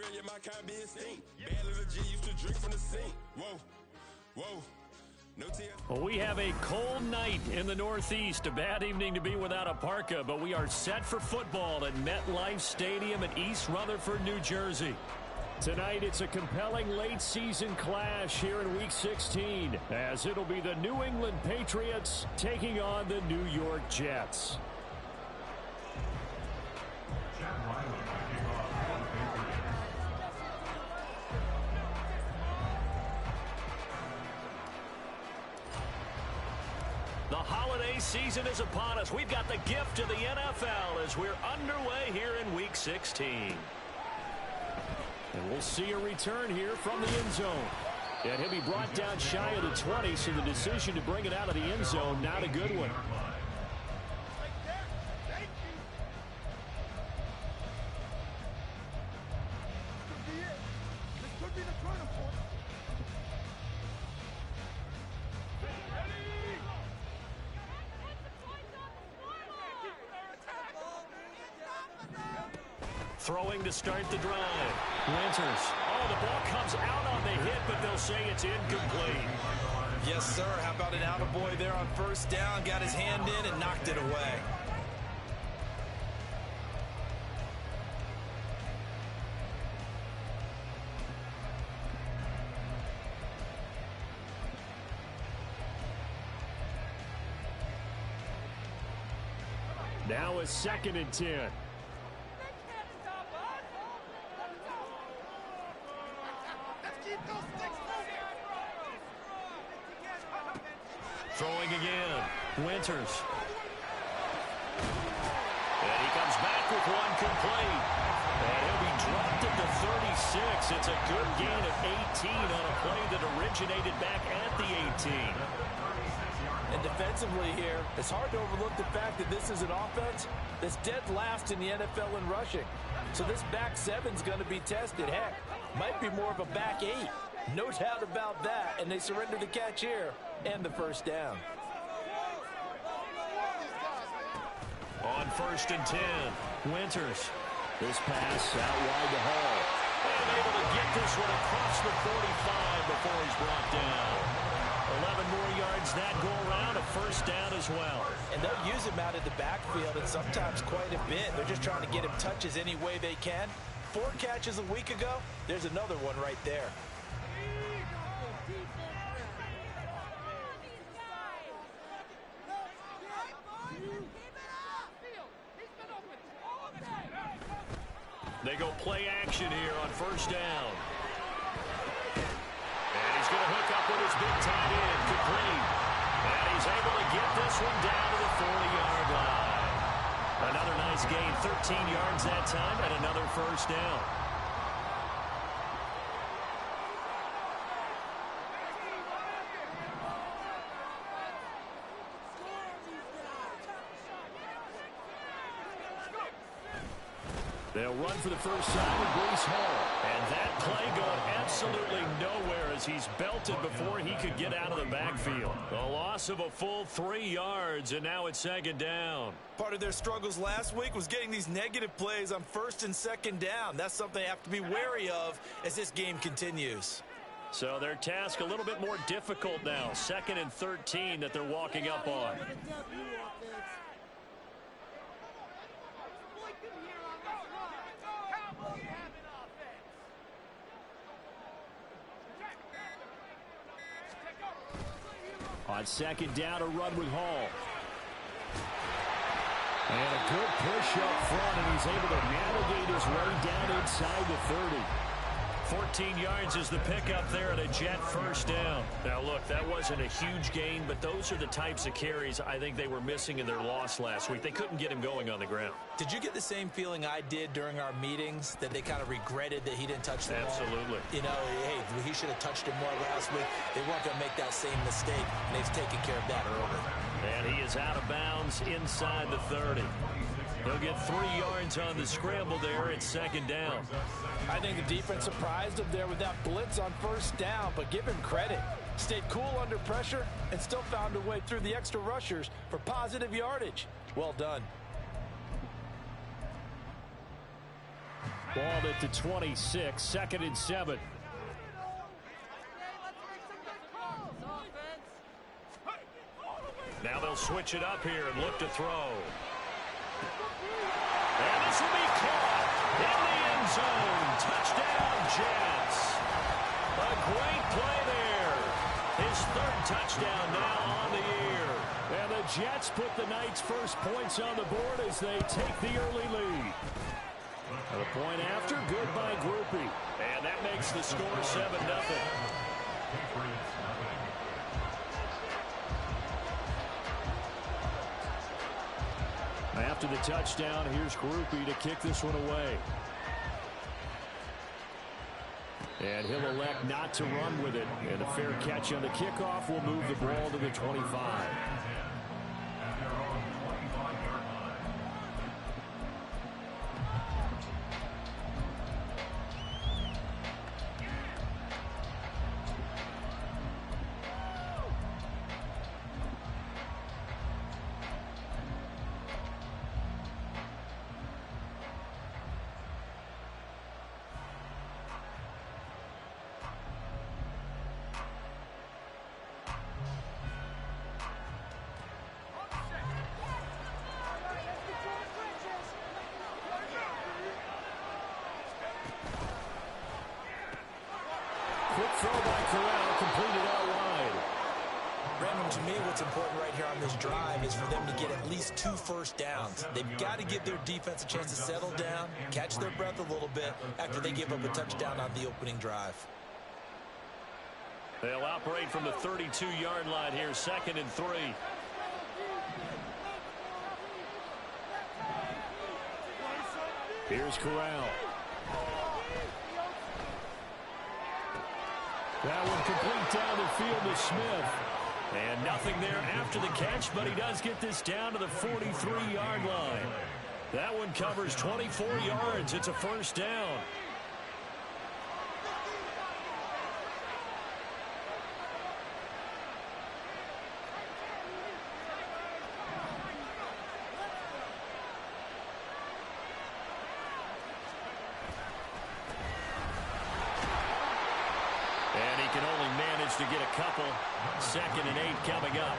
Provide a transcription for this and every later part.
girl, yeah, my kind be extinct. Bad little G used to drink from the sink. Whoa, whoa. No tear. Well, we have a cold night in the Northeast. A bad evening to be without a parka, but we are set for football at MetLife Stadium in East Rutherford, New Jersey. Tonight, it's a compelling late-season clash here in Week 16, as it'll be the New England Patriots taking on the New York Jets. The holiday season is upon us. We've got the gift of the NFL as we're underway here in Week 16. And we'll see a return here from the end zone. And he'll be brought down shy of the 20, so the decision to bring it out of the end zone, not a good one. Throwing to start the drive. Winters. Oh, the ball comes out on the hit, but they'll say it's incomplete. Yes, sir. How about an attaboy there on first down? Got his hand in and knocked it away. Now it's 2nd and 10. Throwing again. Winters. And he comes back with one complete. And he'll be dropped at the 36. It's a good gain of 18 on a play that originated back at the 18. And defensively here, it's hard to overlook the fact that this is an offense that's dead last in the NFL in rushing. So this back seven's going to be tested. Heck, might be more of a back eight. No doubt about that. And they surrender the catch here and the first down. On 1st and 10, Winters. This pass out wide to Hall. And able to get this one across the 45 before he's brought down. 11 more yards that go around, a first down as well. And they'll use him out of the backfield, and sometimes quite a bit. They're just trying to get him touches any way they can. 4 catches a week ago, there's another one right there. They go play action here on first down. And he's going to hook up with his big tight end, complete. And he's able to get this one down to the 40-yard line. Another nice gain, 13 yards that time, and another first down. They'll run for the first time with Breece Hall. And that play going absolutely nowhere as he's belted before he could get out of the backfield. A loss of a full 3 yards, and now it's 2nd down. Part of their struggles last week was getting these negative plays on 1st and 2nd down. That's something they have to be wary of as this game continues. So their task a little bit more difficult now. 2nd and 13 that they're walking up on. On 2nd down, a run with Hall. And a good push up front, and he's able to navigate his way down inside the 30. 14 yards is the pickup there and a Jet first down. Now, look, that wasn't a huge gain, but those are the types of carries I think they were missing in their loss last week. They couldn't get him going on the ground. Did you get the same feeling I did during our meetings, that they kind of regretted that he didn't touch the ball? Absolutely. You know, hey, he should have touched it more last week. They weren't going to make that same mistake, and they've taken care of that early. And he is out of bounds inside the 30. He'll get 3 yards on the scramble there at 2nd down. I think the defense surprised him there with that blitz on first down, but give him credit. Stayed cool under pressure and still found a way through the extra rushers for positive yardage. Well done. Ball at the 26, 2nd and 7. Now they'll switch it up here and look to throw. And this will be caught in the end zone. Touchdown, Jets. A great play there. His 3rd touchdown now on the year. And the Jets put the night's first points on the board as they take the early lead. And a point after, good by Grupe. And that makes the score 7-0. After the touchdown, here's Grupe to kick this one away. And he'll elect not to run with it. And a fair catch on the kickoff will move the ball to the 25. Quick throw by Corral, completed out wide. Brandon, to me, what's important right here on this drive is for them to get at least 2 first downs. They've got to give their defense a chance to settle down, catch their breath a little bit after they give up a touchdown on the opening drive. They'll operate from the 32-yard line here, 2nd and 3. Here's Corral. That one complete down the field to Smith. And nothing there after the catch, but he does get this down to the 43-yard line. That one covers 24 yards. It's a first down. To get a couple. 2nd and 8 coming up.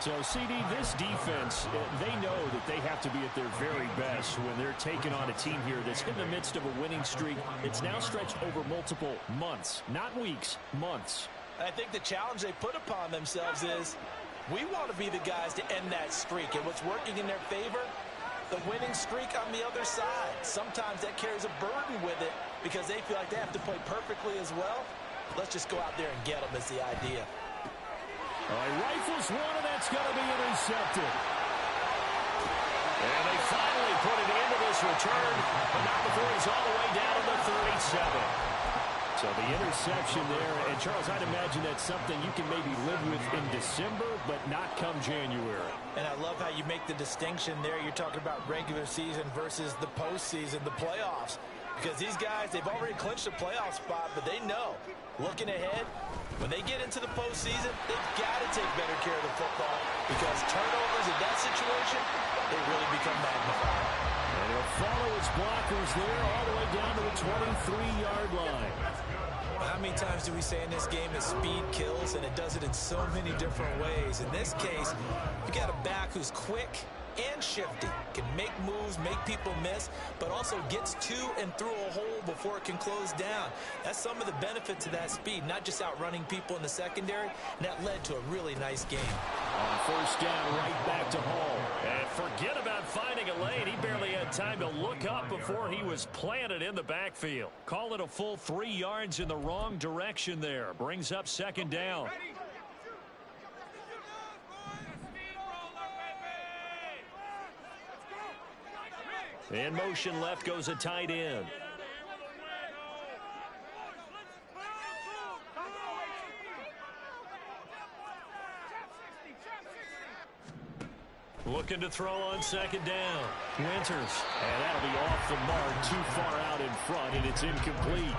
So, CD, this defense, they know that they have to be at their very best when they're taking on a team here that's in the midst of a winning streak. It's now stretched over multiple months, not weeks, months. I think the challenge they put upon themselves is we want to be the guys to end that streak. And what's working in their favor? The winning streak on the other side. Sometimes that carries a burden with it because they feel like they have to play perfectly as well. Let's just go out there and get them is the idea. All right, rifles one, and that's going to be intercepted. And they finally put it into this return, but not before he's all the way down to the 37. So the interception there, and Charles, I'd imagine that's something you can maybe live with in December, but not come January. And I love how you make the distinction there. You're talking about regular season versus the postseason, the playoffs. Because these guys, they've already clinched a playoff spot, but they know, looking ahead, when they get into the postseason, they've got to take better care of the football because turnovers in that situation, they really become magnified. And he'll follow his blockers there all the way down to the 23-yard line. How many times do we say in this game that speed kills, and it does it in so many different ways? In this case, you got a back who's quick and shifty, can make moves, make people miss, but also gets to and through a hole before it can close down. That's some of the benefits of that speed, not just outrunning people in the secondary, and that led to a really nice game. On first down, right back to Hall. And forget about finding a lane. He barely had time to look up before he was planted in the backfield. Call it a full 3 yards in the wrong direction there. Brings up 2nd down. In motion left goes a tight end. Looking to throw on 2nd down. Winters. And that'll be off the mark, too far out in front, and it's incomplete.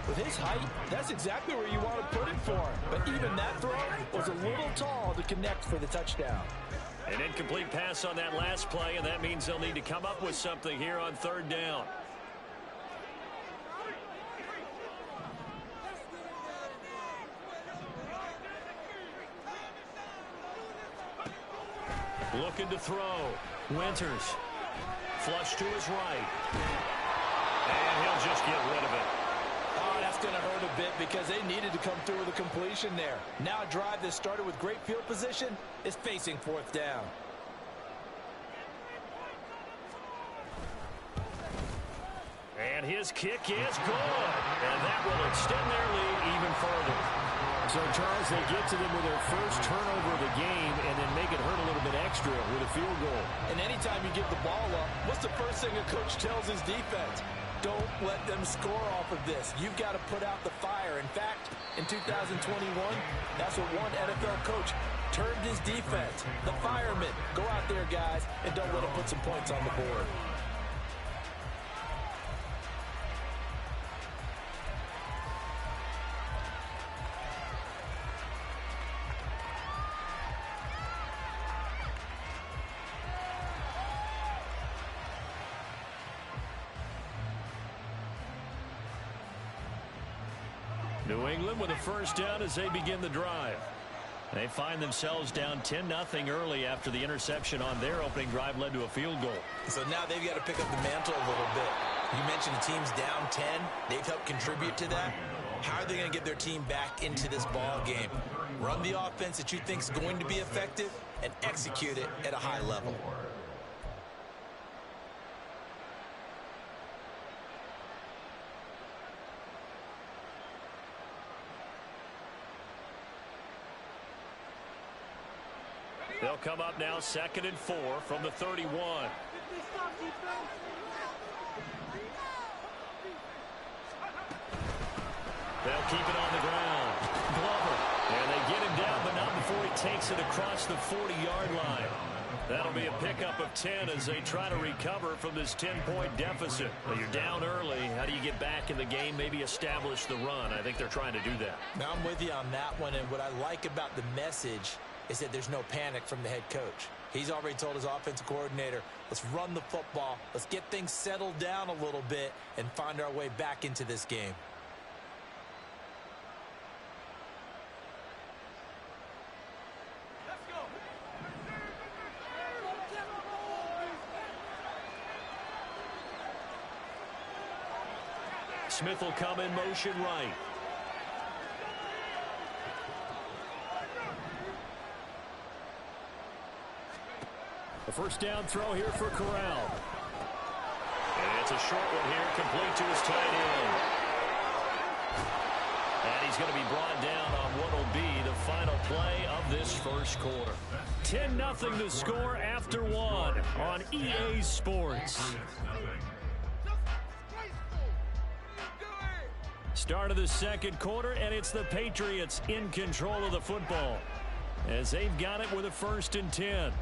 With his height, that's exactly where you want to put it for him. But even that throw was a little tall to connect for the touchdown. An incomplete pass on that last play, and that means they'll need to come up with something here on 3rd down. Looking to throw. Winters. Flush to his right. And he'll just get rid of it. Oh, that's going to hurt a bit because they needed to come through with a completion there. Now a drive that started with great field position is facing fourth down. And his kick is good. And that will extend their lead even further. So, Charles, they get to them with their first turnover of the game and then make it hurt a little bit extra with a field goal. And anytime you give the ball up, what's the first thing a coach tells his defense? Don't let them score off of this. You've got to put out the fire. In fact, in 2021, that's what one NFL coach termed his defense. The firemen. Go out there, guys, and don't let them put some points on the board. New England with a first down as they begin the drive. They find themselves down 10-0 early after the interception on their opening drive led to a field goal. So now they've got to pick up the mantle a little bit. You mentioned the team's down 10. They've helped contribute to that. How are they going to get their team back into this ball game? Run the offense that you think is going to be effective and execute it at a high level. They'll come up now 2nd and 4 from the 31. They'll keep it on the ground. Glover. And they get him down, but not before he takes it across the 40-yard line. That'll be a pickup of 10 as they try to recover from this 10-point deficit. Well, you're down early. How do you get back in the game, maybe establish the run? I think they're trying to do that. Now I'm with you on that one, and what I like about the message is that there's no panic from the head coach. He's already told his offensive coordinator, let's run the football, let's get things settled down a little bit and find our way back into this game. Smith will come in motion right. The first down throw here for Corral. And it's a short one here, complete to his tight end. And he's going to be brought down on what will be the final play of this first quarter. 10-0 the score after one on EA Sports. Start of the second quarter, and it's the Patriots in control of the football as they've got it with a 1st and 10.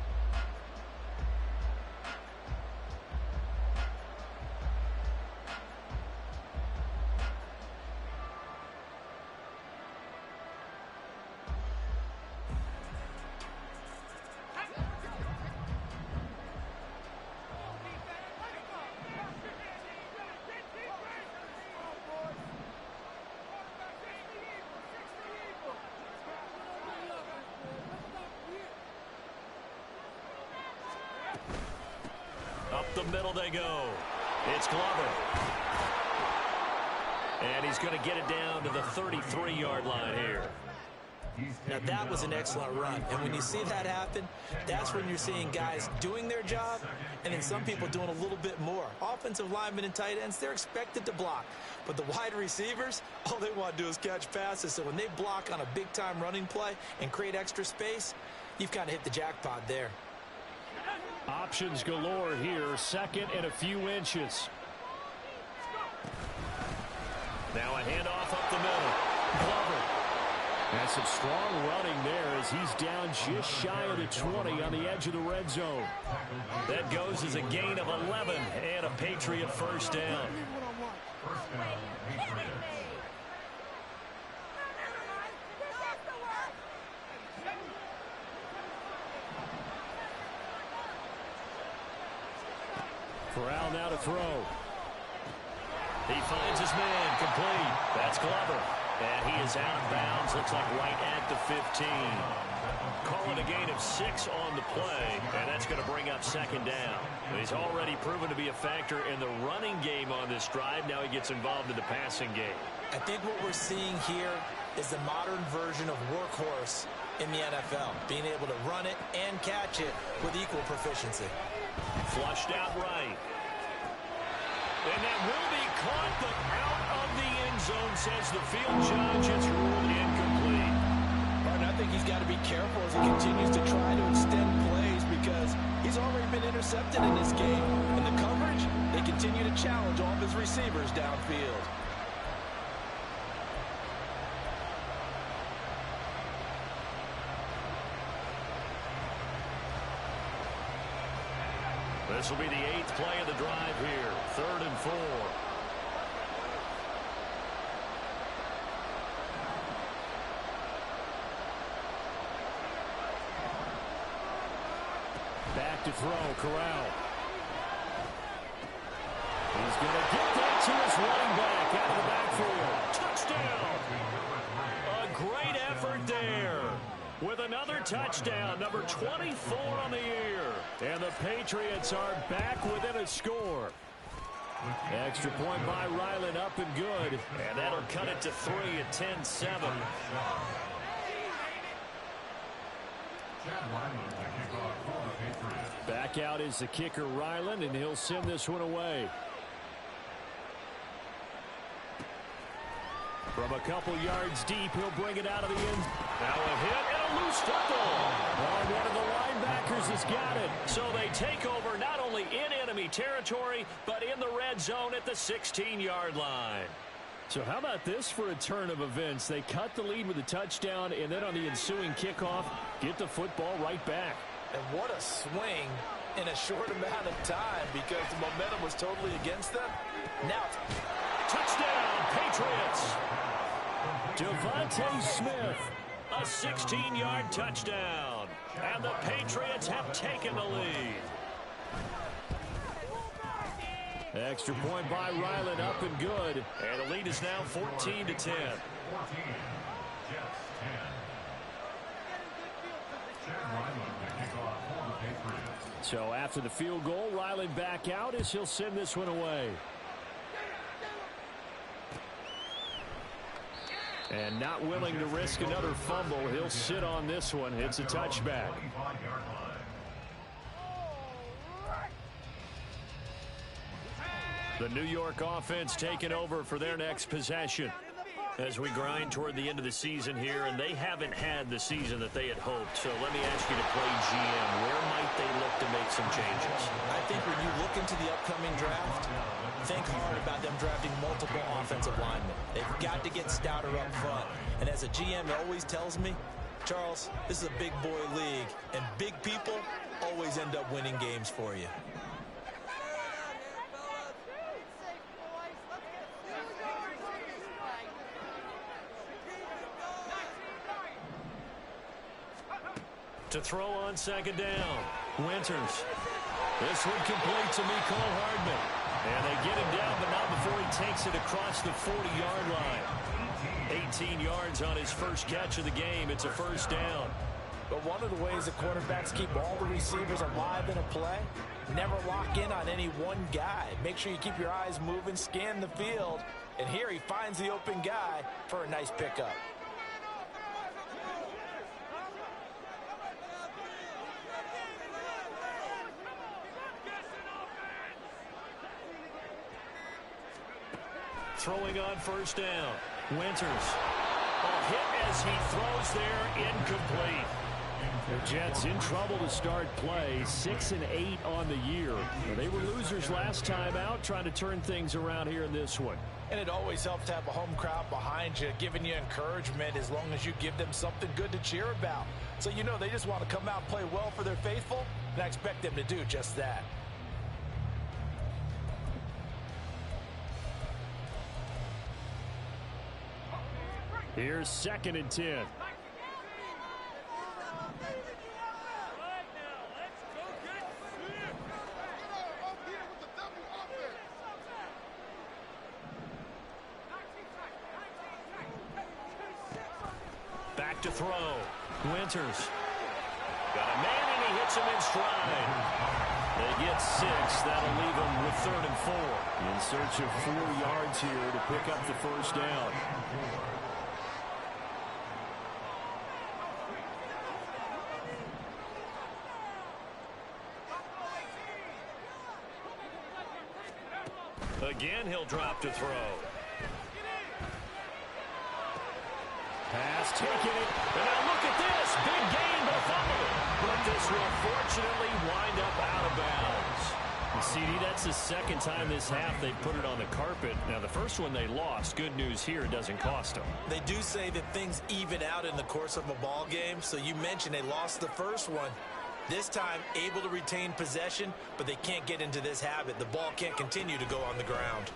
Up the middle they go. It's Glover. And he's going to get it down to the 33-yard line here. Now that was an excellent run, and when you see that happen, that's when you're seeing guys doing their job and then some people doing a little bit more. Offensive linemen and tight ends, they're expected to block, but the wide receivers, all they want to do is catch passes. So when they block on a big-time running play and create extra space, you've kind of hit the jackpot there. Options galore here, 2nd and a few inches. Now a handoff up the middle. Glover. And some strong running there as he's down just shy of the 20 on the edge of the red zone. That goes as a gain of 11 and a Patriot first down. Corral now to throw. He finds his man complete. That's Glover. And he is out of bounds. Looks like right at the 15. Call it a gain of 6 on the play, and that's going to bring up second down. He's already proven to be a factor in the running game on this drive. Now he gets involved in the passing game. I think what we're seeing here is the modern version of workhorse in the NFL, being able to run it and catch it with equal proficiency. Flushed out right. And that will be caught, but out of the end zone, says the field judge. It's ruled incomplete. I think he's got to be careful as he continues to try to extend plays because he's already been intercepted in this game. And the coverage, they continue to challenge all of his receivers downfield. This will be the 8th play of the drive here. 3rd and 4. Back to throw, Corral. He's going to get that to his running back out of the backfield. Touchdown! A great effort there. With another touchdown, number 24 on the year. And the Patriots are back within a score. Extra point by Ryland, up and good. And that'll cut it to 3 at 10-7. Back out is the kicker, Ryland, and he'll send this one away. From a couple yards deep, he'll bring it out of the end. Now a hit and a loose football. And one of the linebackers has got it. So they take over not only in enemy territory, but in the red zone at the 16-yard line. So how about this for a turn of events? They cut the lead with a touchdown, and then on the ensuing kickoff, get the football right back. And what a swing in a short amount of time because the momentum was totally against them. Now, touchdown, Patriots. Devontae Smith, a 16-yard touchdown. And the Patriots have taken the lead. Extra point by Ryland, up and good. And the lead is now 14-10. So after the field goal, Ryland back out as he'll send this one away. And not willing to risk another fumble, he'll sit on this one. It's a touchback. The New York offense taking over for their next possession as we grind toward the end of the season here, and they haven't had the season that they had hoped. So let me ask you to play GM. Where might they look to make some changes? I think when you look into the upcoming draft, think hard about them drafting multiple offensive linemen. They've got to get stouter up front. And as a GM always tells me, Charles, this is a big boy league, and big people always end up winning games for you. To throw on second down, Winters. This one complete to Mecole Hardman. And they get him down, but not before he takes it across the 40-yard line. 18 yards on his first catch of the game. It's a first down. But one of the ways that quarterbacks keep all the receivers alive in a play, never lock in on any one guy. Make sure you keep your eyes moving, scan the field. And here he finds the open guy for a nice pickup. Throwing on first down. Winters. A hit as he throws there, incomplete. The Jets in trouble to start play, 6-8 on the year. They were losers last time out, trying to turn things around here in this one. And it always helps to have a home crowd behind you, giving you encouragement as long as you give them something good to cheer about. So you know they just want to come out and play well for their faithful, and I expect them to do just that. Here's 2nd and 10. back to throw. Winters. Got a man, and he hits him in stride. They get 6. That'll leave them with 3rd and 4. In search of 4 yards here to pick up the first down. Again, he'll drop to throw. Pass taking it. And now look at this. Big gain, but fumble. But this will fortunately wind up out of bounds. And CD, that's the second time this half they put it on the carpet. Now, the first one they lost. Good news here, it doesn't cost them. They do say that things even out in the course of a ball game. So you mentioned they lost the first one. This time, able to retain possession, but they can't get into this habit. The ball can't continue to go on the ground.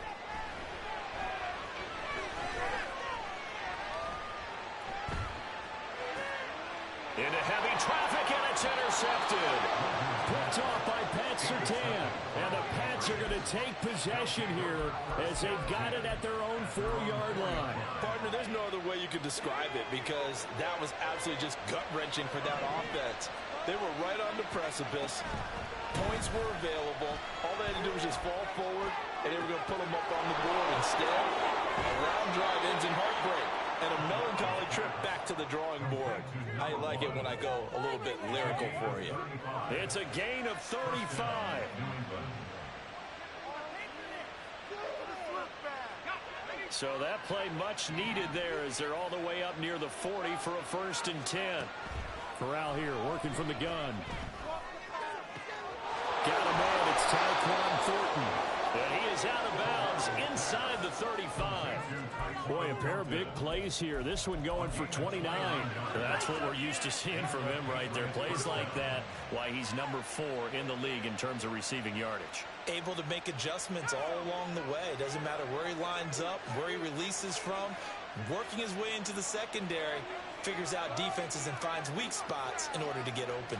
Into heavy traffic, and it's intercepted. Picked off by Pat Surtain. And the Pats are going to take possession here as they've got it at their own 4-yard line. Partner, there's no other way you could describe it because that was absolutely just gut-wrenching for that offense. They were right on the precipice. Points were available. All they had to do was just fall forward, and they were going to put them up on the board. Instead, a round drive ends in heartbreak and a melancholy trip back to the drawing board. I like it when I go a little bit lyrical for you. It's a gain of 35. So that play much needed there as they're all the way up near the 40 for a 1st and 10. Corral here working from the gun. Got him on. It's Tyquan Thornton. And he is out of bounds inside the 35. Boy, a pair of big plays here. This one going for 29. That's what we're used to seeing from him right there. Plays like that, why he's number 4 in the league in terms of receiving yardage. Able to make adjustments all along the way. Doesn't matter where he lines up, where he releases from. Working his way into the secondary. Figures out defenses and finds weak spots in order to get open.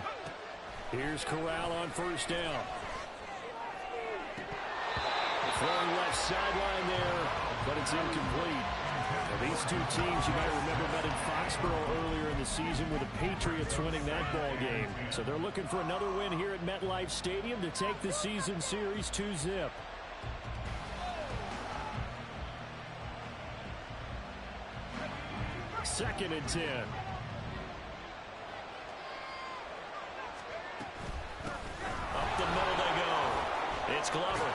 Here's Corral on 1st down. Throwing left sideline there, but it's incomplete. Now, these two teams, you might remember, met in Foxborough earlier in the season with the Patriots winning that ball game. So they're looking for another win here at MetLife Stadium to take the season series 2-zip. Second and 10. Up the middle they go. It's Glover.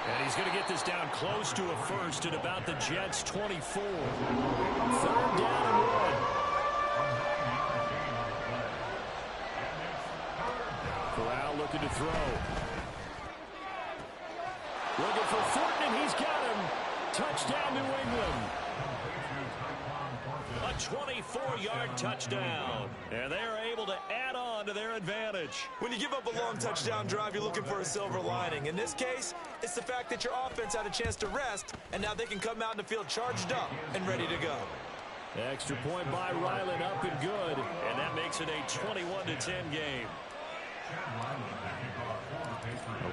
And he's going to get this down close to a 1st at about the Jets' 24. 3rd down and 1. Corral looking to throw. Looking for Thornton, and he's got him. Touchdown, New England. A 24-yard touchdown. And they're able to add on to their advantage. When you give up a long touchdown drive, you're looking for a silver lining. In this case, it's the fact that your offense had a chance to rest, and now they can come out in the field charged up and ready to go. Extra point by Ryland, up and good. And that makes it a 21-10 game.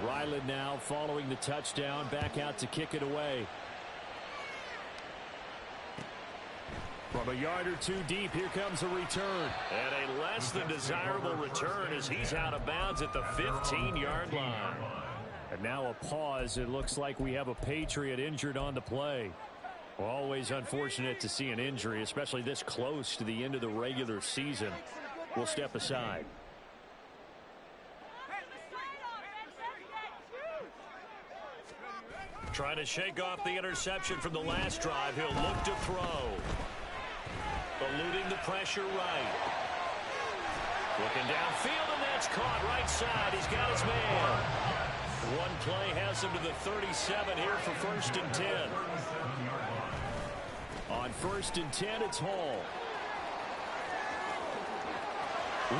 Ryland now following the touchdown, back out to kick it away. From a yard or two deep, here comes a return. And a less than desirable return as he's out of bounds at the 15-yard line. And now a pause. It looks like we have a Patriot injured on the play. Always unfortunate to see an injury, especially this close to the end of the regular season. We'll step aside. Trying to shake off the interception from the last drive. He'll look to throw. Eluding the pressure right. Looking downfield, and that's caught right side. He's got his man. One play has him to the 37 here for 1st and 10. On 1st and 10, it's Hall.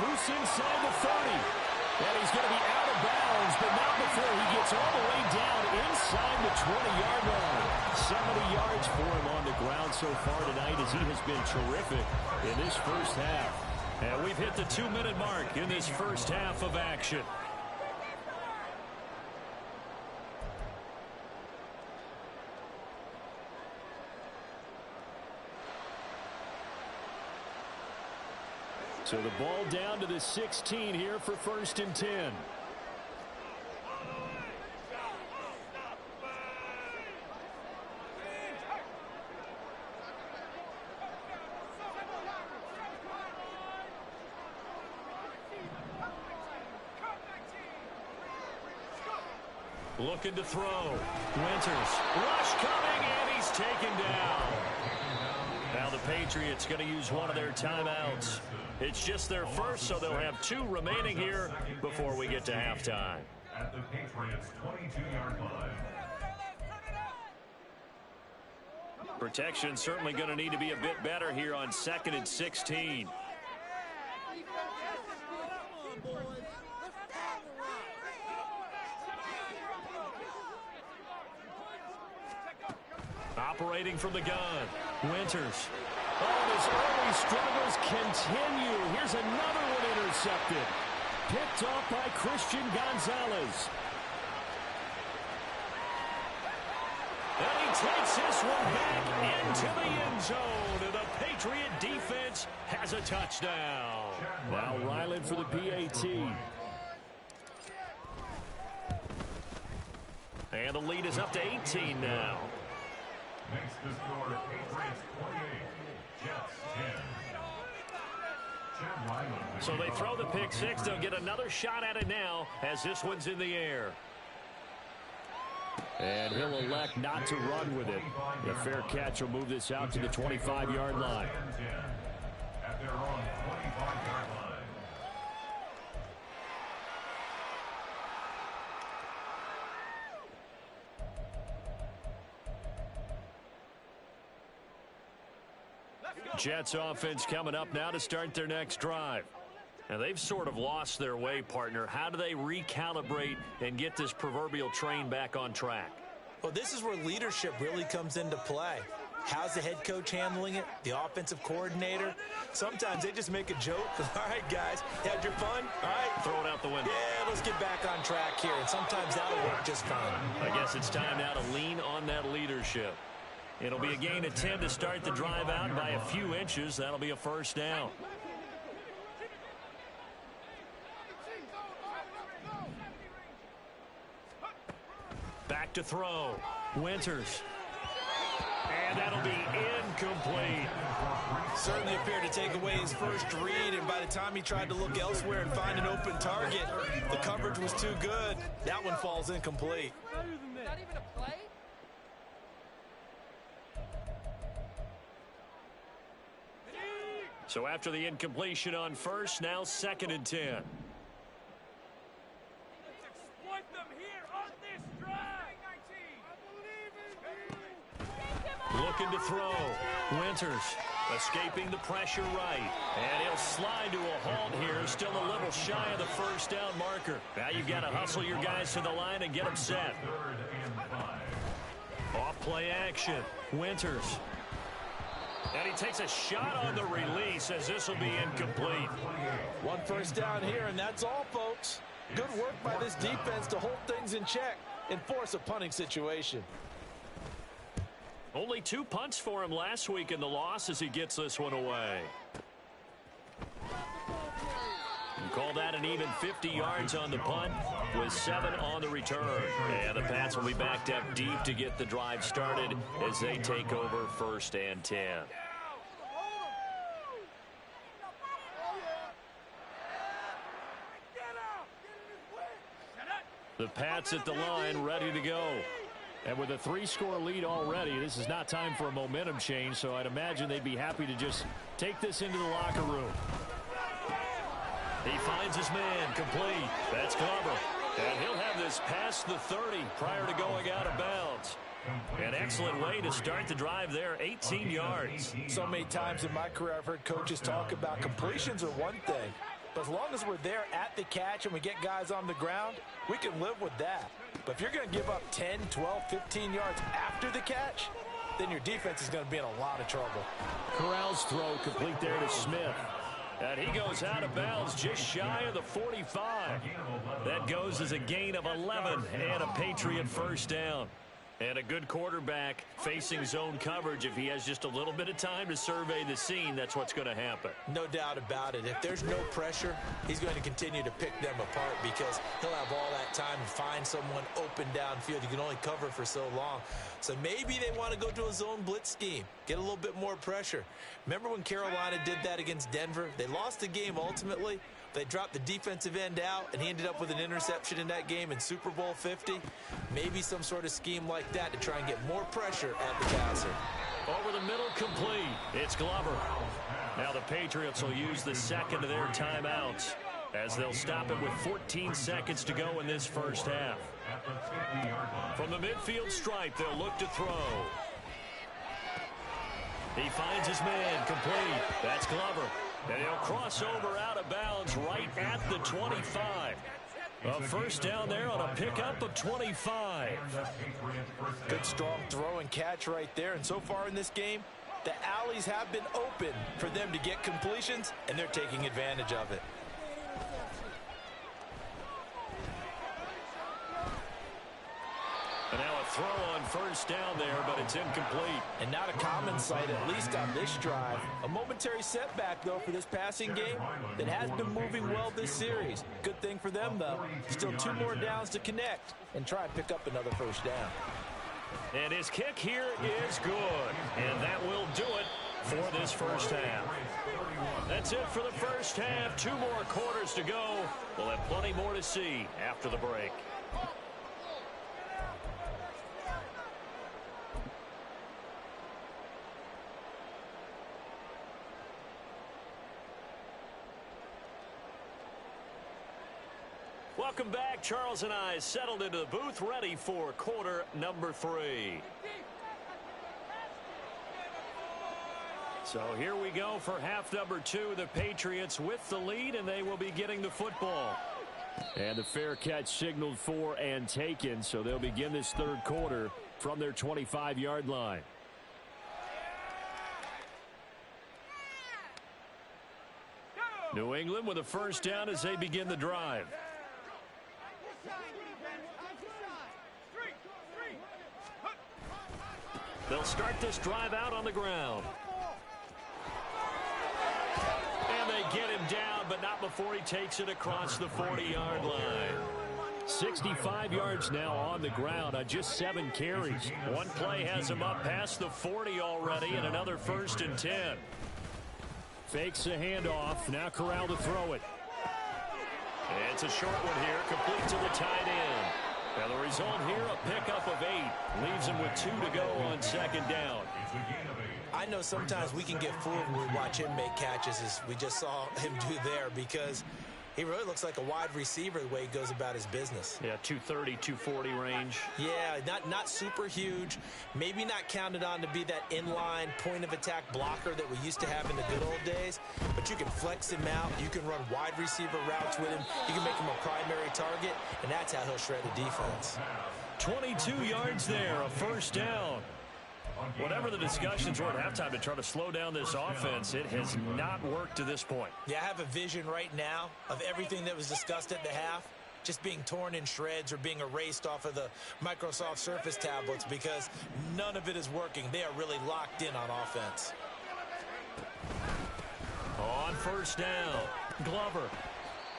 Loose inside the 30. And he's going to be out of bounds, but not before he gets all the way down inside the 20-yard line. 70 yards for him on the ground so far tonight as he has been terrific in this first half. And we've hit the 2-minute mark in this first half of action. So the ball down to the 16 here for 1st and 10. Looking to throw. Winters. Rush coming, and he's taken down. Now the Patriots going to use one of their timeouts. It's just their first, so they'll have 2 remaining here before we get to halftime. At the Patriots' 22-yard line. Protection certainly going to need to be a bit better here on 2nd and 16. Operating from the gun. Winters. Oh, his early struggles continue. Here's another one intercepted. Picked off by Christian Gonzalez. And he takes this one back into the end zone. And the Patriot defense has a touchdown. Now Ryland for the PAT. And the lead is up to 18 now. Makes the score Patriots 28, Jets 10. So they throw the pick six. They'll get another shot at it now as this one's in the air. And he'll elect not to run with it. The fair catch will move this out to the 25-yard line. At their own 25-yard line. Jets offense coming up now to start their next drive. Now they've sort of lost their way, partner. How do they recalibrate and get this proverbial train back on track? Well, this is where leadership really comes into play. How's the head coach handling it? The offensive coordinator? Sometimes they just make a joke. All right, guys, you had your fun? All right. Throw it out the window. Yeah, let's get back on track here. And sometimes that'll work just fine. I guess it's time now to lean on that leadership. It'll be a gain of 10 to start the drive out, and by a few inches, that'll be a first down. Back to throw. Winters. And that'll be incomplete. Certainly appeared to take away his first read, and by the time he tried to look elsewhere and find an open target, the coverage was too good. That one falls incomplete. Not even a play? So after the incompletion on first, now 2nd and 10. Exploit them here on this drive. Looking to throw. Winters escaping the pressure right. And he'll slide to a halt here. Still a little shy of the first down marker. Now you've got to hustle your guys to the line and get them set. Off play action. Winters. And he takes a shot on the release as this will be incomplete. One first down here, and that's all, folks. Good work by this defense to hold things in check and force a punting situation. Only 2 punts for him last week in the loss as he gets this one away. You call that an even 50 yards on the punt with 7 on the return. And the Pats will be backed up deep to get the drive started as they take over 1st and 10. The Pats at the line, ready to go. And with a 3-score lead already, this is not time for a momentum change, so I'd imagine they'd be happy to just take this into the locker room. He finds his man, complete. That's Glover. And he'll have this past the 30 prior to going out of bounds. An excellent way to start the drive there, 18 yards. So many times in my career I've heard coaches talk about completions are one thing, but as long as we're there at the catch and we get guys on the ground, we can live with that. But if you're going to give up 10, 12, 15 yards after the catch, then your defense is going to be in a lot of trouble. Corral's throw complete there to Smith. And he goes out of bounds just shy of the 45. That goes as a gain of 11 and a Patriot first down. And a good quarterback facing zone coverage, if he has just a little bit of time to survey the scene, that's what's going to happen. No doubt about it. If there's no pressure, he's going to continue to pick them apart because he'll have all that time to find someone open downfield. You can only cover for so long. So maybe they want to go to a zone blitz scheme, get a little bit more pressure. Remember when Carolina did that against Denver? They lost the game ultimately. They dropped the defensive end out, and he ended up with an interception in that game in Super Bowl 50. Maybe some sort of scheme like that to try and get more pressure at the passer. Over the middle, complete. It's Glover. Now the Patriots will use the second of their timeouts as they'll stop it with 14 seconds to go in this first half. From the midfield stripe, they'll look to throw. He finds his man, complete. That's Glover. And he'll cross over out of bounds right at the 25. A first down there on a pickup of 25. Good strong throw and catch right there. And so far in this game, the alleys have been open for them to get completions, and they're taking advantage of it. And now a throw on first down there, but it's incomplete. And not a common sight, at least on this drive. A momentary setback, though, for this passing game that has been moving well this series. Good thing for them, though. Still 2 more downs to connect and try and pick up another first down. And his kick here is good. And that will do it for this first half. That's it for the first half. 2 more quarters to go. We'll have plenty more to see after the break. Welcome back. Charles and I settled into the booth, ready for quarter number 3. So here we go for half number 2. The Patriots with the lead, and they will be getting the football. And the fair catch signaled for and taken, so they'll begin this third quarter from their 25-yard line. New England with a first down as they begin the drive. They'll start this drive out on the ground. And they get him down, but not before he takes it across the 40-yard line. 65 yards now on the ground on just 7 carries. One play has him up past the 40 already, and another 1st and 10. Fakes a handoff. Now Corral to throw it. It's a short one here, complete to the tight end. Now the result here, a pickup of 8. Leaves him with 2 to go on second down. I know sometimes we can get fooled when we watch him make catches, as we just saw him do there, because he really looks like a wide receiver the way he goes about his business. Yeah, 230, 240 range. Yeah, not super huge. Maybe not counted on to be that inline point-of-attack blocker that we used to have in the good old days. But you can flex him out. You can run wide receiver routes with him. You can make him a primary target, and that's how he'll shred the defense. 22 yards there, a first down. Whatever the discussions were at halftime to try to slow down this offense, it has not worked to this point. Yeah, I have a vision right now of everything that was discussed at the half just being torn in shreds or being erased off of the Microsoft Surface tablets, because none of it is working. They are really locked in on offense. On first down, Glover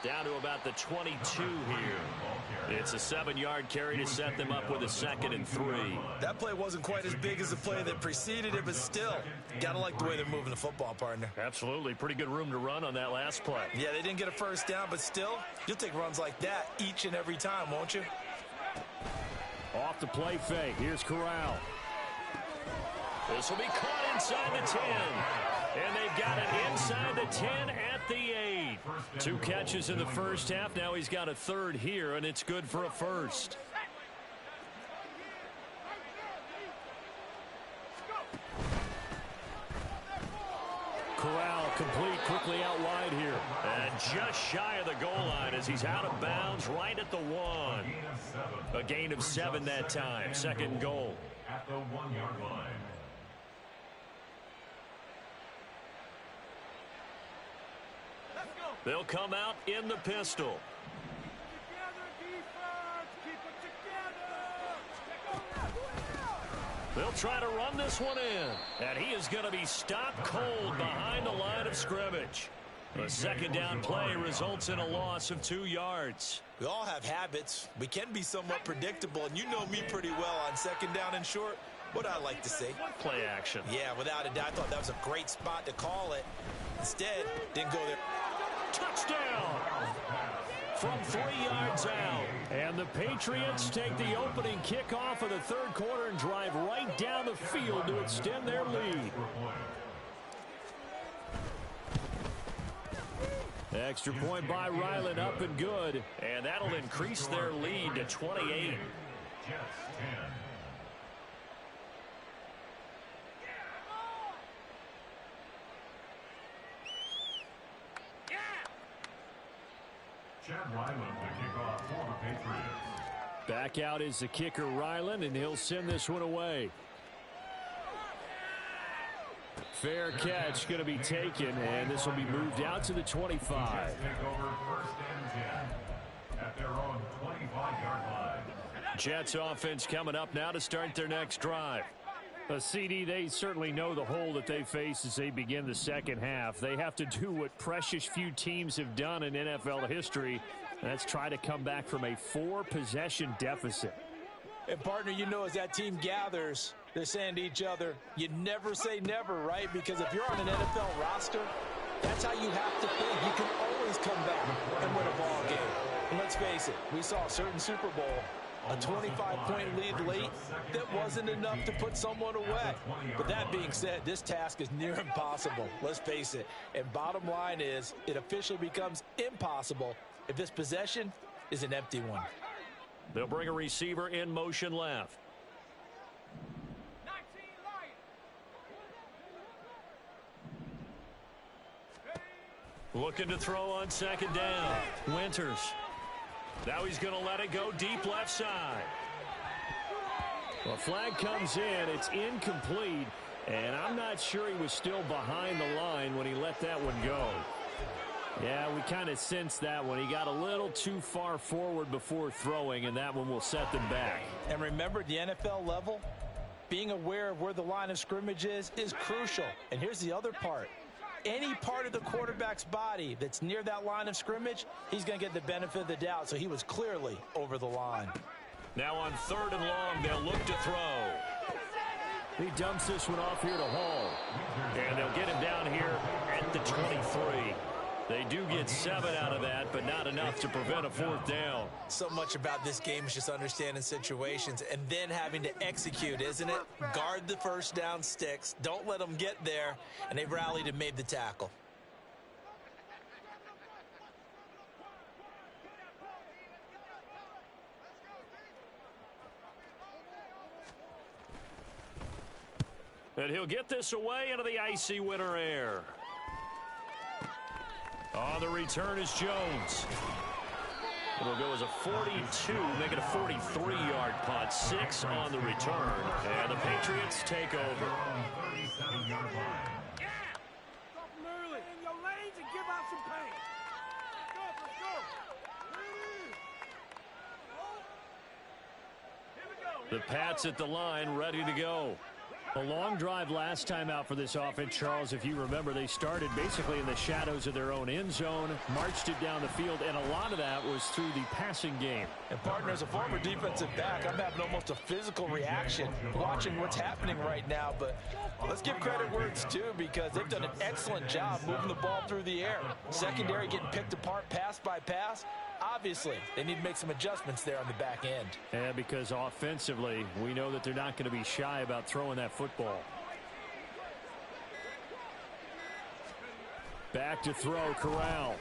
down to about the 22 here. It's a 7-yard carry to set them up with a 2nd and 3. That play wasn't quite as big as the play that preceded it, but still, gotta like the way they're moving the football, partner. Absolutely. Pretty good room to run on that last play. Yeah, they didn't get a first down, but still, you'll take runs like that each and every time, won't you? Off the play fake. Here's Corral. This will be caught inside the 10. And they've got it inside the 10 at the 8. 2 catches in the first half. Now he's got a 3rd here, and it's good for a 1st. Corral complete quickly out wide here. And just shy of the goal line as he's out of bounds right at the 1. A gain of 7 that time. 2nd goal. At the 1-yard line. They'll come out in the pistol. Together, defense! Keep it together! They'll try to run this one in. And he is going to be stopped cold behind the line of scrimmage. The second down play results in a loss of 2 yards. We all have habits. We can be somewhat predictable, and you know me pretty well on second down and short. What I like to say? Play action. Yeah, without a doubt. I thought that was a great spot to call it. Instead, didn't go there. Touchdown! From 3 yards out. And the Patriots take the opening kickoff of the third quarter and drive right down the field to extend their lead. Extra point by Ryland, up and good. And that'll increase their lead to 28. Jets 10. Chad Ryland to kick off for the Patriots. Back out is the kicker Ryland, and he'll send this one away. Fair catch going to be taken, and this will be moved out to the 25. Jets take over first and 10 at their own 25-yard line. Jets offense coming up now to start their next drive. A CD, they certainly know the hole that they face as they begin the second half. They have to do what precious few teams have done in NFL history, and that's try to come back from a 4-possession deficit. And, partner, you know, as that team gathers, they're saying to each other, you never say never, right? Because if you're on an NFL roster, that's how you have to think. You can always come back and win a ball game. And let's face it, we saw a certain Super Bowl, a 25-point lead late, that wasn't enough to put someone away. But that being said, this task is near impossible. Let's face it. And bottom line is, it officially becomes impossible if this possession is an empty one. They'll bring a receiver in motion left. Looking to throw on second down. Winters. Now he's going to let it go deep left side. Well, flag comes in. It's incomplete. And I'm not sure he was still behind the line when he let that one go. Yeah, we kind of sensed that when he got a little too far forward before throwing, and that one will set them back. And remember, at the NFL level, being aware of where the line of scrimmage is crucial. And here's the other part. Any part of the quarterback's body that's near that line of scrimmage, he's going to get the benefit of the doubt. So he was clearly over the line. Now on 3rd and long, they'll look to throw. He dumps this one off here to Hall. And they'll get him down here at the 23. They do get 7 out of that, but not enough to prevent a 4th down. So much about this game is just understanding situations and then having to execute, isn't it? Guard the first down sticks. Don't let them get there. And they rallied and made the tackle. And he'll get this away into the icy winter air. On the return is Jones. It'll go as a 42, make it a 43-yard punt. 6 on the return. And the Patriots take over. 37-yard line. Yeah! Stop them early in your lanes and give out some pain. Let's go. Here we go. The Pats at the line, ready to go. A long drive last time out for this offense, Charles. If you remember, they started basically in the shadows of their own end zone, marched it down the field, and a lot of that was through the passing game. And, partner, as a former defensive back, I'm having almost a physical reaction watching what's happening right now. But let's give credit where it's due, because they've done an excellent job moving the ball through the air. Secondary getting picked apart pass by pass. Obviously, they need to make some adjustments there on the back end. And because offensively, we know that they're not going to be shy about throwing that football. Back to throw, Corral.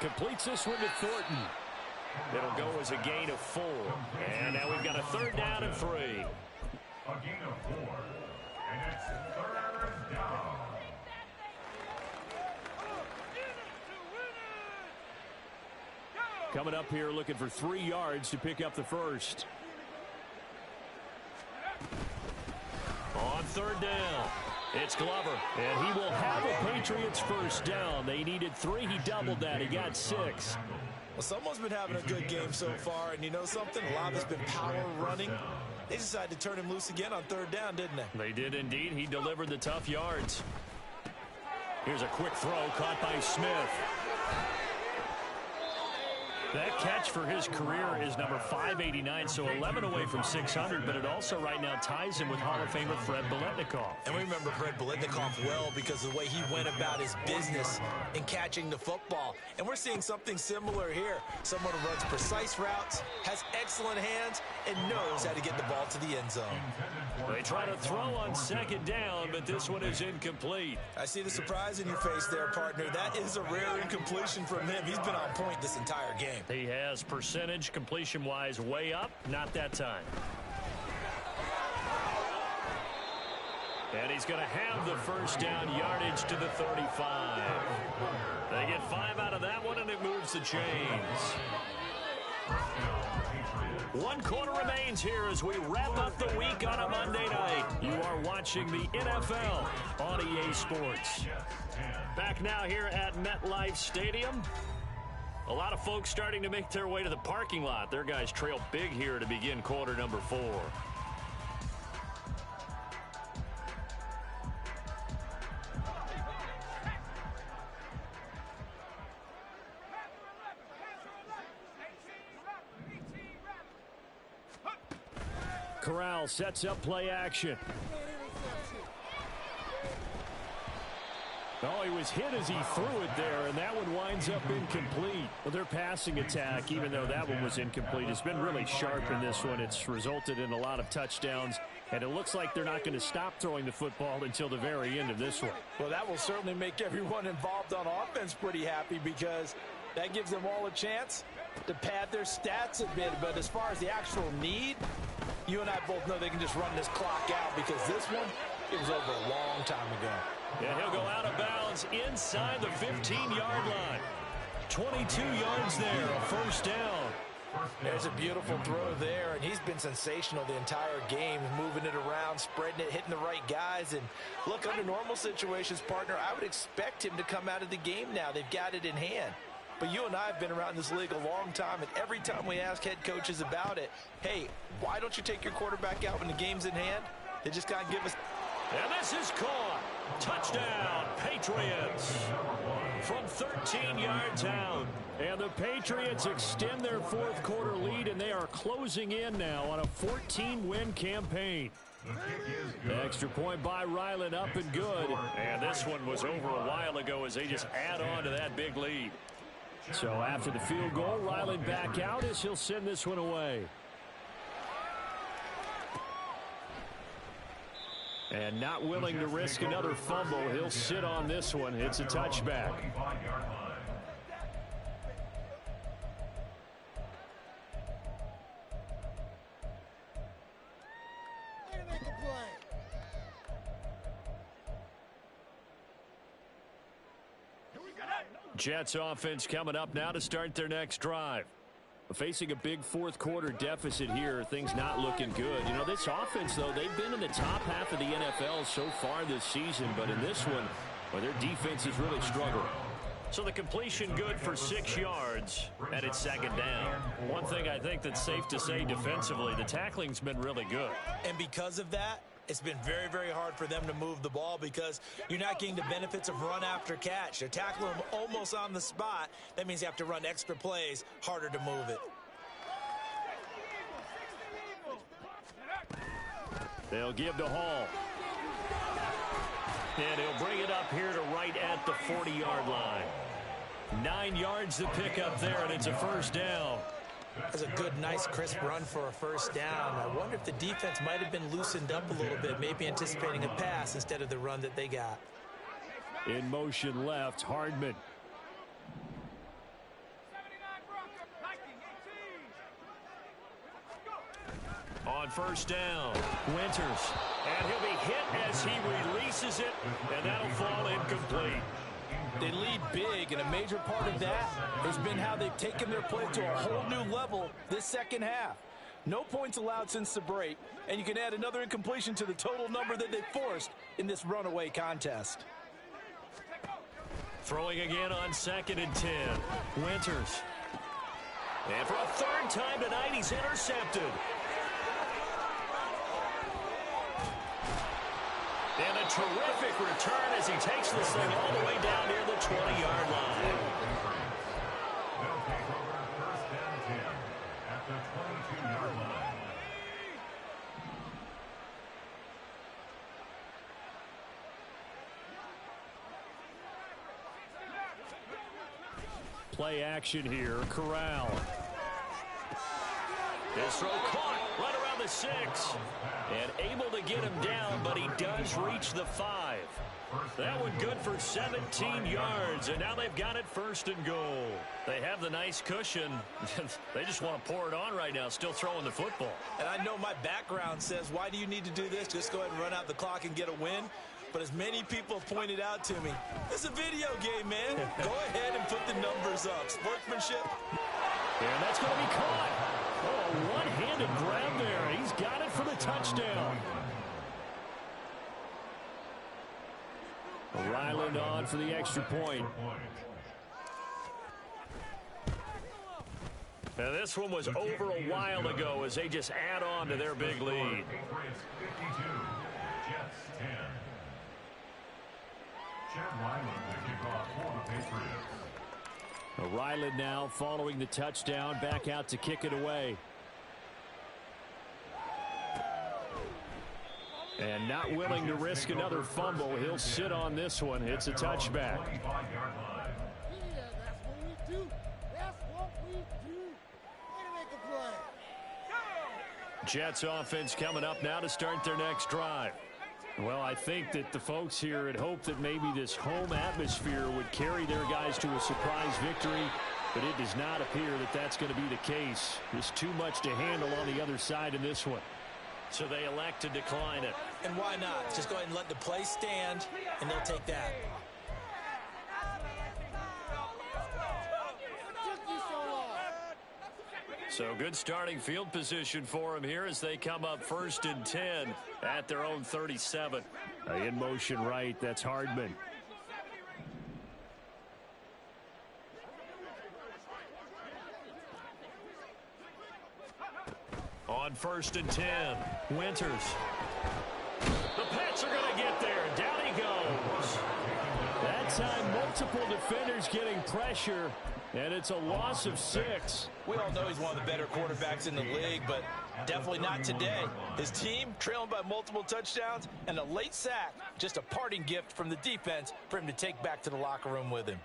Completes this one to Thornton. It'll go as a gain of 4. And now we've got a 3rd down and 3. A gain of 4. And it's 3rd down. Coming up here looking for 3 yards to pick up the first. On 3rd down, it's Glover. And he will have a Patriots first down. They needed 3. He doubled that. He got 6. Well, someone's been having a good game so far, and you know something? A lot of it's been power running. They decided to turn him loose again on third down, didn't they? They did indeed. He delivered the tough yards. Here's a quick throw caught by Smith. That catch for his career is number 589, so 11 away from 600, but it also right now ties him with Hall of Famer Fred Biletnikoff. And we remember Fred Biletnikoff well because of the way he went about his business in catching the football. And we're seeing something similar here. Someone who runs precise routes, has excellent hands, and knows how to get the ball to the end zone. They try to throw on second down, but this one is incomplete. I see the surprise in your face there, partner. That is a rare incompletion from him. He's been on point this entire game. He has percentage completion-wise way up, not that time. And he's going to have the first down yardage to the 35. They get 5 out of that one, and it moves the chains. 1 quarter remains here as we wrap up the week on a Monday night. You are watching the NFL on EA Sports. Back now here at MetLife Stadium. A lot of folks starting to make their way to the parking lot. Their guys trail big here to begin quarter number 4. Corral sets up play action. Oh, he was hit as he threw it there, and that one winds up incomplete. Well, their passing attack, even though that one was incomplete, has been really sharp in this one. It's resulted in a lot of touchdowns, and it looks like they're not going to stop throwing the football until the very end of this one. Well, that will certainly make everyone involved on offense pretty happy because that gives them all a chance to pad their stats a bit. But as far as the actual need, you and I both know they can just run this clock out because this one, it was over a long time ago. And he'll go out of bounds inside the 15-yard line. 22 yards there, a first down. There's a beautiful throw there, and he's been sensational the entire game, moving it around, spreading it, hitting the right guys. And look, under normal situations, partner, I would expect him to come out of the game now. They've got it in hand. But you and I have been around this league a long time, and every time we ask head coaches about it, hey, why don't you take your quarterback out when the game's in hand? They just got to give us... And this is caught. Touchdown, Patriots. From 13 yards out. And the Patriots extend their fourth quarter lead, and they are closing in now on a 14-win campaign. The extra point by Ryland up and good. And this one was over a while ago as they just add on to that big lead. So after the field goal, Ryland back out as he'll send this one away. And not willing to risk another fumble, he'll sit on this one. It's a touchback. Jets offense coming up now to start their next drive. Facing a big fourth quarter deficit here, things not looking good. You know, this offense, though, they've been in the top half of the NFL so far this season, but in this one, well, their defense is really struggling. So the completion good for 6 yards, and it's second down. One thing I think that's safe to say defensively, the tackling's been really good. And because of that, it's been very, very hard for them to move the ball because you're not getting the benefits of run after catch. They're tackling them almost on the spot. That means you have to run extra plays, harder to move it. They'll give to Hall. And he'll bring it up here to right at the 40-yard line. 9 yards to pick up there, and it's a first down. That's a good, nice, crisp run for a first down. I wonder if the defense might have been loosened up a little bit, maybe anticipating a pass instead of the run that they got. In motion left, Hardman. On first down, Winters. And he'll be hit as he releases it, and that'll fall incomplete. They lead big, and a major part of that has been how they've taken their play to a whole new level this second half. No points allowed since the break, and you can add another incompletion to the total number that they forced in this runaway contest. Throwing again on 2nd and 10. Winters. And for a third time tonight, he's intercepted. And a terrific return as he takes this thing all the way down near the 20-yard line. They'll take over first and 10 at the 22-yard line. Play action here. Corral. His throw caught right around the 6. And able to get him down, but he does reach the 5. That one good for 17 yards, and now they've got it first and goal. They have the nice cushion. They just want to pour it on right now, still throwing the football. And I know my background says, why do you need to do this? Just go ahead and run out the clock and get a win. But as many people have pointed out to me, it's a video game, man. Go ahead and put the numbers up. Sportsmanship. And that's going to be caught. Oh, one-handed grab there. He's got it for the touchdown. Ryland on for the extra point. Now this one was over a while ago as they just add on to their big lead. Patriots 52, Jets 10. Chad Ryland to kick off for the Patriots. Ryland now following the touchdown, back out to kick it away. And not willing to risk another fumble. He'll sit on this one. It's a touchback. 25-yard line. Yeah, that's what we do. That's what we do. Way to make a play. Jets offense coming up now to start their next drive. Well, I think that the folks here had hoped that maybe this home atmosphere would carry their guys to a surprise victory, but it does not appear that that's going to be the case. There's too much to handle on the other side in this one. So they elect to decline it. And why not? Just go ahead and let the play stand, and they'll take that. So good starting field position for them here as they come up first and 10 at their own 37. In motion right, that's Hardman. On first and 10, Winters. The Pats are going to get there. Down he goes. That time, multiple defenders getting pressure, and it's a loss of 6. We all know he's one of the better quarterbacks in the league, but definitely not today. His team trailing by multiple touchdowns and a late sack. Just a parting gift from the defense for him to take back to the locker room with him.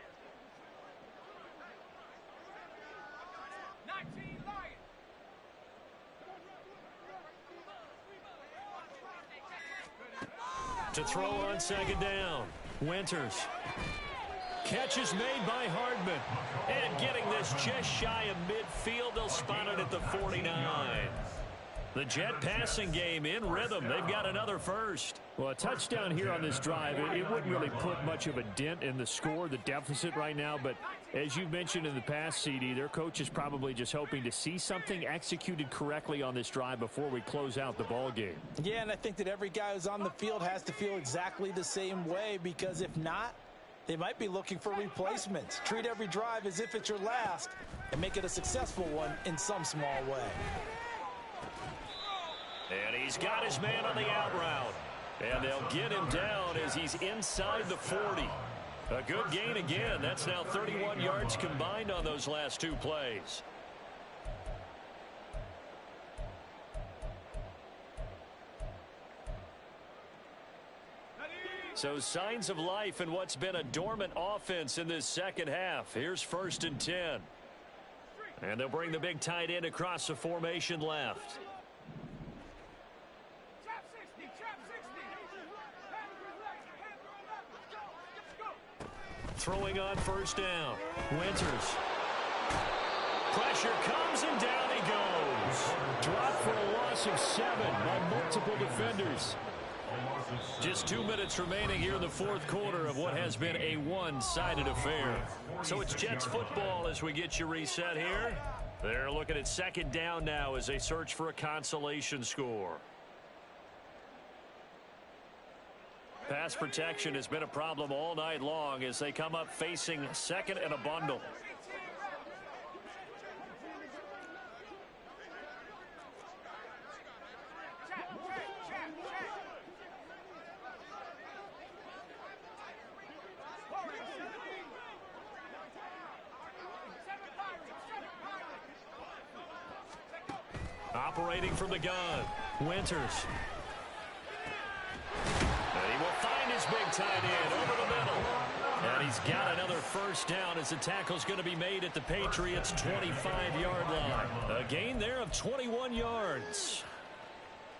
To throw on second down, Winters. Catch is made by Hardman. And getting this just shy of midfield, they'll spot it at the 49. The Jet passing game in rhythm. They've got another first. Well, a touchdown here on this drive, it wouldn't really put much of a dent in the score, the deficit right now. But as you mentioned in the past, CD, their coach is probably just hoping to see something executed correctly on this drive before we close out the ball game. Yeah, and I think that every guy who's on the field has to feel exactly the same way, because if not, they might be looking for replacements. Treat every drive as if it's your last and make it a successful one in some small way. And he's got his man on the out route. And they'll get him down as he's inside the 40. A good gain again. That's now 31 yards combined on those last two plays. So signs of life in what's been a dormant offense in this second half. Here's first and 10. And they'll bring the big tight end across the formation left. Throwing on first down. Winters. Pressure comes and down he goes. Dropped for a loss of 7 by multiple defenders. Just 2 minutes remaining here in the fourth quarter of what has been a one-sided affair. So it's Jets football as we get you reset here. They're looking at second down now as they search for a consolation score. Pass protection has been a problem all night long as they come up facing second and a bundle. Operating from the gun, Winters. And he will find his big tight end over the middle. And he's got another first down as the tackle's going to be made at the Patriots' 25-yard line. A gain there of 21 yards.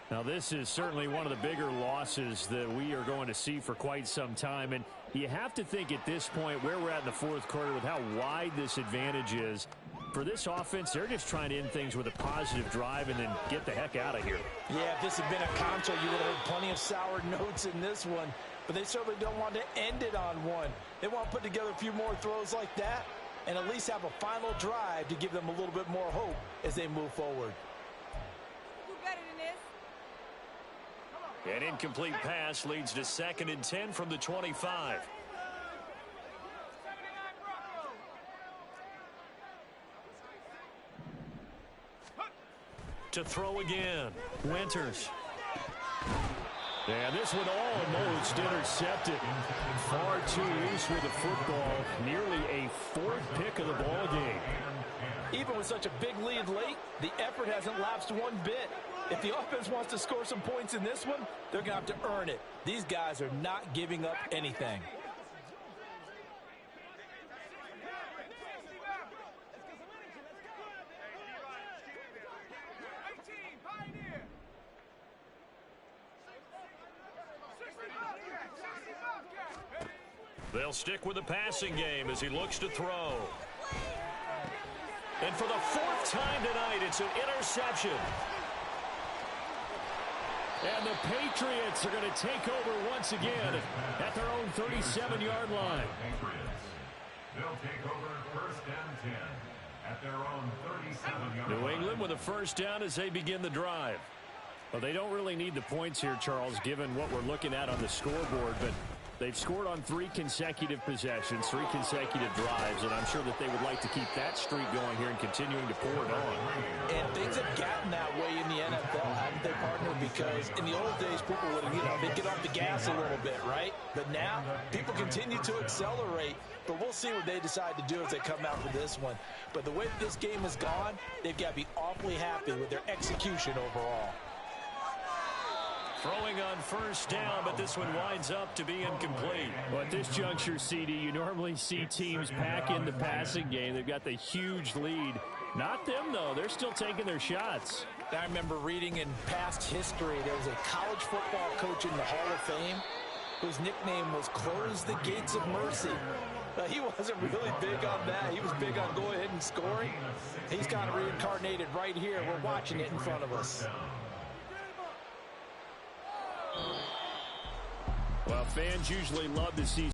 Now, this is certainly one of the bigger losses that we are going to see for quite some time. And you have to think at this point where we're at in the fourth quarter with how wide this advantage is. For this offense, they're just trying to end things with a positive drive and then get the heck out of here. Yeah, if this had been a concert, you would have heard plenty of sour notes in this one. But they certainly don't want to end it on one. They want to put together a few more throws like that and at least have a final drive to give them a little bit more hope as they move forward. An incomplete pass leads to 2nd and 10 from the 25. To throw again, Winters. And this one almost intercepted. Far too loose with the football. Nearly a 4th pick of the ball game. Even with such a big lead late, the effort hasn't lapsed one bit. If the offense wants to score some points in this one, they're going to have to earn it. These guys are not giving up anything. They'll stick with the passing game as he looks to throw. And for the 4th time tonight, it's an interception. And the Patriots are going to take over once again at their own 37-yard line. They'll take over 1st and 10 at their own 37-yard line. New England with a first down as they begin the drive. Well, they don't really need the points here, Charles, given what we're looking at on the scoreboard, but they've scored on 3 consecutive possessions, 3 consecutive drives, and I'm sure that they would like to keep that streak going here and continuing to pour it on. And things have gotten that way in the NFL, haven't they, partner? Because in the old days, people would, they'd get off the gas a little bit, right? But now, people continue to accelerate. But we'll see what they decide to do as they come out for this one. But the way this game has gone, they've got to be awfully happy with their execution overall. Throwing on first down, but this one winds up to be incomplete. Well, at this juncture, CD, you normally see teams pack in the passing game. They've got the huge lead. Not them, though. They're still taking their shots. I remember reading in past history, there was a college football coach in the Hall of Fame whose nickname was Close the Gates of Mercy. He wasn't really big on that. He was big on go ahead and scoring. He's kind of reincarnated right here. We're watching it in front of us. Well, fans usually love to see